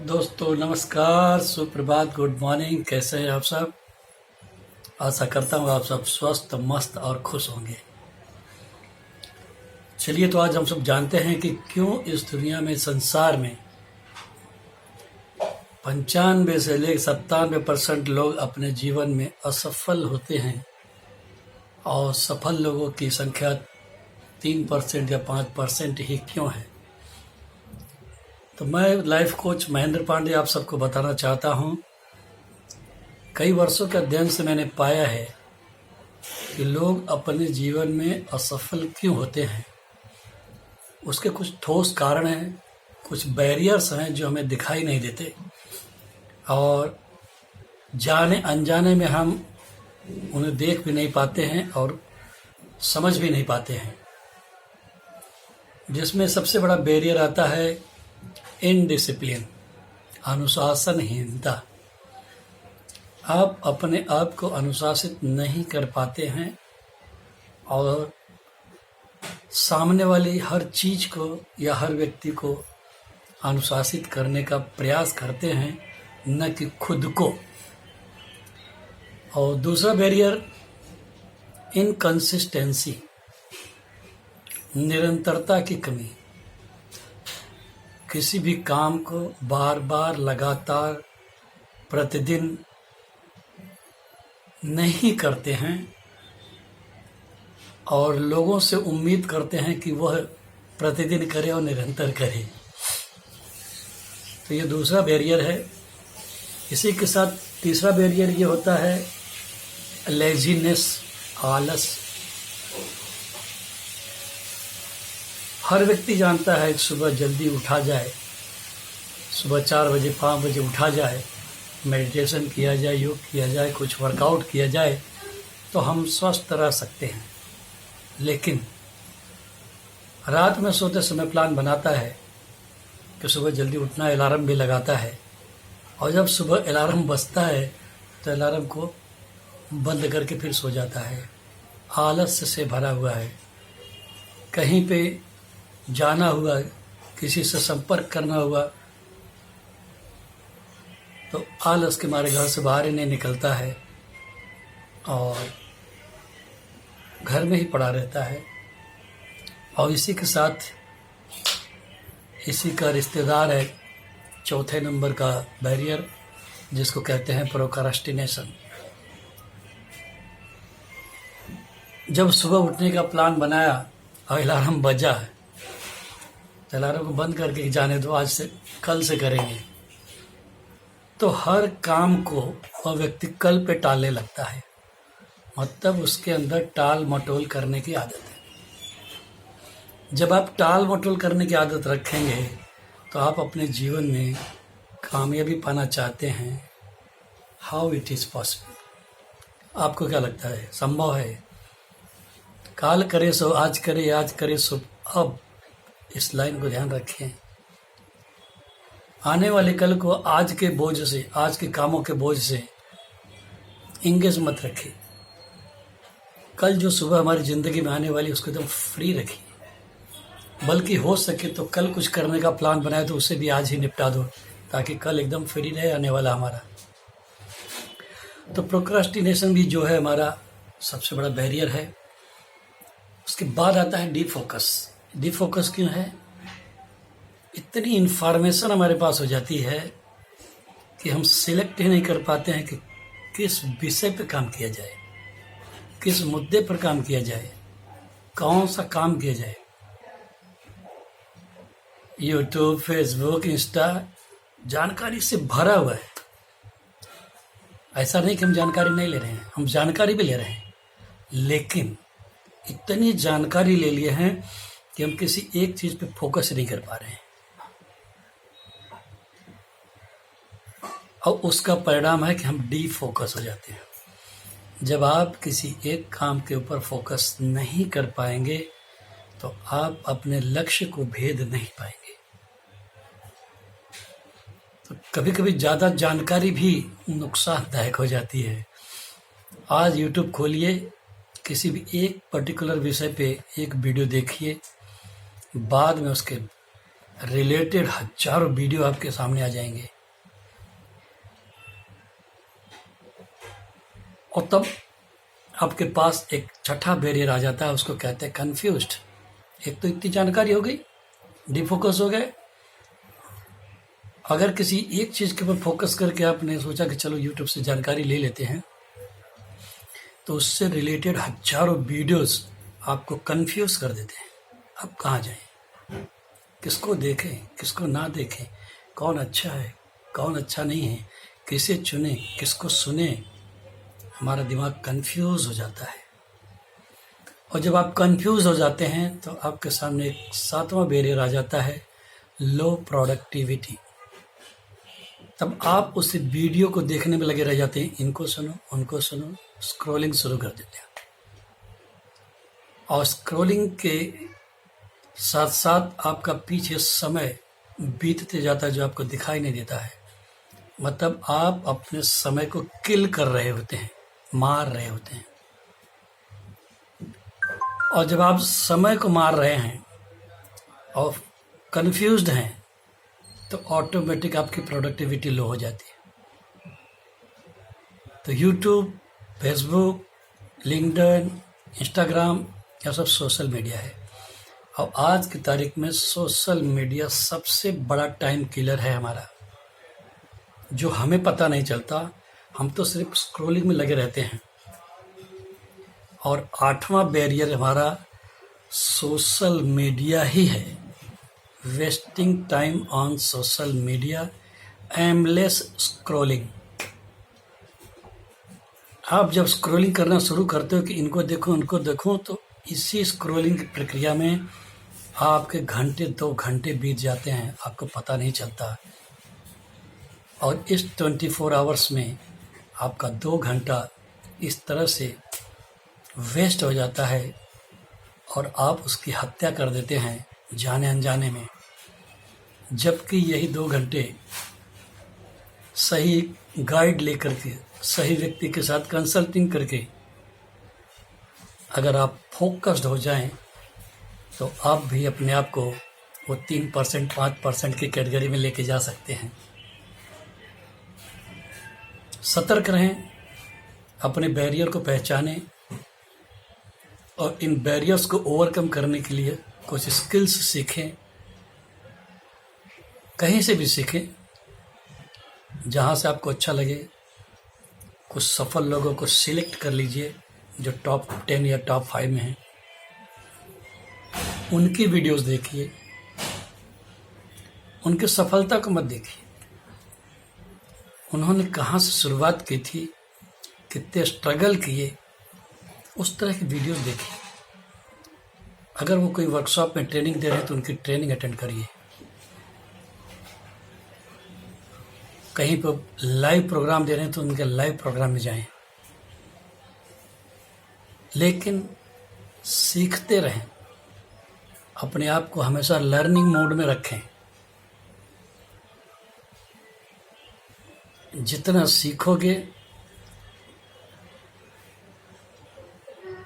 दोस्तों नमस्कार, सुप्रभात, गुड मॉर्निंग। कैसे हैं आप सब? आशा करता हूँ आप सब स्वस्थ, मस्त और खुश होंगे। चलिए, तो आज हम सब जानते हैं कि क्यों इस दुनिया में, संसार में 95 से लेकर 97% लोग अपने जीवन में असफल होते हैं और सफल लोगों की संख्या 3% या 5% ही क्यों है। तो मैं लाइफ कोच महेंद्र पांडे आप सबको बताना चाहता हूँ, कई वर्षों के अध्ययन से मैंने पाया है कि लोग अपने जीवन में असफल क्यों होते हैं। उसके कुछ ठोस कारण हैं, कुछ बैरियर्स हैं जो हमें दिखाई नहीं देते और जाने अनजाने में हम उन्हें देख भी नहीं पाते हैं और समझ भी नहीं पाते हैं। जिसमें सबसे बड़ा बैरियर आता है इनडिसिप्लिन, अनुशासनहीनता। आप अपने आप को अनुशासित नहीं कर पाते हैं और सामने वाली हर चीज को या हर व्यक्ति को अनुशासित करने का प्रयास करते हैं, न कि खुद को। और दूसरा बैरियर इनकंसिस्टेंसी, निरंतरता की कमी। किसी भी काम को बार बार लगातार प्रतिदिन नहीं करते हैं और लोगों से उम्मीद करते हैं कि वह प्रतिदिन करे और निरंतर करे। तो ये दूसरा बैरियर है। इसी के साथ तीसरा बैरियर ये होता है लेजीनेस, आलस। हर व्यक्ति जानता है कि सुबह जल्दी उठा जाए, सुबह 4 बजे 5 बजे उठा जाए, मेडिटेशन किया जाए, योग किया जाए, कुछ वर्कआउट किया जाए तो हम स्वस्थ रह सकते हैं। लेकिन रात में सोते समय प्लान बनाता है कि सुबह जल्दी उठना, अलार्म भी लगाता है और जब सुबह अलार्म बजता है तो अलार्म को बंद करके फिर सो जाता है। आलस से भरा हुआ है। कहीं पे जाना हुआ, किसी से संपर्क करना हुआ तो आलस के मारे घर से बाहर ही नहीं निकलता है और घर में ही पड़ा रहता है। और इसी के साथ इसी का रिश्तेदार है चौथे नंबर का बैरियर, जिसको कहते हैं प्रोक्रास्टिनेशन। जब सुबह उठने का प्लान बनाया और अलार्म बजा है तो अलार्म को बंद करके जाने दो, आज से कल से करेंगे, तो हर काम को वह व्यक्ति कल पे टालने लगता है। मतलब उसके अंदर टाल मटोल करने की आदत है। जब आप टाल मटोल करने की आदत रखेंगे तो आप अपने जीवन में कामयाबी पाना चाहते हैं। How it is possible? आपको क्या लगता है, संभव है? काल करे सो आज करे, आज करे सो अब। इस लाइन को ध्यान रखें। आने वाले कल को आज के बोझ से, आज के कामों के बोझ से इंगेज मत रखिए। कल जो सुबह हमारी ज़िंदगी में आने वाली उसको एकदम फ्री रखिए। बल्कि हो सके तो कल कुछ करने का प्लान बनाए तो उसे भी आज ही निपटा दो, ताकि कल एकदम फ्री रहे आने वाला हमारा। तो प्रोक्रास्टिनेशन भी जो है हमारा सबसे बड़ा बैरियर है। उसके बाद आता है डीफोकस। डीफोकस क्यों है? इतनी इन्फॉर्मेशन हमारे पास हो जाती है कि हम सिलेक्ट ही नहीं कर पाते हैं कि किस विषय पे काम किया जाए, किस मुद्दे पर काम किया जाए, कौन सा काम किया जाए। यूट्यूब, फेसबुक, इंस्टा जानकारी से भरा हुआ है। ऐसा नहीं कि हम जानकारी नहीं ले रहे हैं, हम जानकारी भी ले रहे हैं, लेकिन इतनी जानकारी ले लिए हैं कि हम किसी एक चीज पे फोकस नहीं कर पा रहे हैं। और उसका परिणाम है कि हम डीफोकस हो जाते हैं। जब आप किसी एक काम के ऊपर फोकस नहीं कर पाएंगे तो आप अपने लक्ष्य को भेद नहीं पाएंगे। तो कभी कभी ज़्यादा जानकारी भी नुकसानदायक हो जाती है। आज यूट्यूब खोलिए, किसी भी एक पर्टिकुलर विषय पे एक वीडियो देखिए, बाद में उसके रिलेटेड हजारों वीडियो आपके सामने आ जाएंगे। और तब आपके पास एक छठा बैरियर आ जाता है, उसको कहते हैं कंफ्यूज्ड। एक तो इतनी जानकारी हो गई, डिफोकस हो गए। अगर किसी एक चीज के ऊपर फोकस करके आपने सोचा कि चलो यूट्यूब से जानकारी ले लेते हैं, तो उससे रिलेटेड हजारों वीडियोस आपको कंफ्यूज कर देते हैं। अब कहाँ जाएं, किसको देखें, किसको ना देखें, कौन अच्छा है, कौन अच्छा नहीं है, किसे चुने, किसको सुने। हमारा दिमाग कंफ्यूज हो जाता है। और जब आप कंफ्यूज हो जाते हैं तो आपके सामने एक सातवां बैरियर आ जाता है, लो प्रोडक्टिविटी। तब आप उस वीडियो को देखने में लगे रह जाते हैं, इनको सुनो, उनको सुनो, स्क्रॉलिंग शुरू कर देते हैं। और स्क्रॉलिंग के साथ साथ आपका पीछे समय बीतते जाता है जो आपको दिखाई नहीं देता है। मतलब आप अपने समय को किल कर रहे होते हैं, मार रहे होते हैं। और जब आप समय को मार रहे हैं और कंफ्यूज्ड हैं, तो ऑटोमेटिक आपकी प्रोडक्टिविटी लो हो जाती है। तो यूट्यूब, फेसबुक, लिंक्डइन, इंस्टाग्राम, यह सब सोशल मीडिया है। और आज की तारीख में सोशल मीडिया सबसे बड़ा टाइम किलर है हमारा, जो हमें पता नहीं चलता। हम तो सिर्फ स्क्रॉलिंग में लगे रहते हैं। और आठवां बैरियर हमारा सोशल मीडिया ही है। Wasting time on social media, aimless scrolling. आप जब स्क्रॉलिंग करना शुरू करते हो कि इनको देखो, उनको देखो, तो इसी स्क्रॉलिंग की प्रक्रिया में आपके घंटे 2 घंटे बीत जाते हैं, आपको पता नहीं चलता। और इस 24 आवर्स में आपका 2 घंटा इस तरह से वेस्ट हो जाता है और आप उसकी हत्या कर देते हैं जाने अनजाने में। जबकि यही 2 घंटे सही गाइड लेकर के, सही व्यक्ति के साथ कंसल्टिंग करके अगर आप फोकस्ड हो जाएं, तो आप भी अपने आप को वो 3%, 5% की कैटेगरी में लेके जा सकते हैं। सतर्क रहें, अपने बैरियर को पहचानें और इन बैरियर्स को ओवरकम करने के लिए कुछ स्किल्स सीखें। कहीं से भी सीखें जहाँ से आपको अच्छा लगे। कुछ सफल लोगों को सिलेक्ट कर लीजिए जो टॉप 10 या टॉप 5 में हैं, उनकी वीडियोस देखिए, उनकी सफलता को मत देखिए। उन्होंने कहाँ से शुरुआत की थी, कितने स्ट्रगल किए, उस तरह की वीडियोस देखिए। अगर वो कोई वर्कशॉप में ट्रेनिंग दे रहे हैं तो उनकी ट्रेनिंग अटेंड करिए। कहीं पर लाइव प्रोग्राम दे रहे हैं तो उनके लाइव प्रोग्राम में जाएं। लेकिन सीखते रहें, अपने आप को हमेशा लर्निंग मोड में रखें। जितना सीखोगे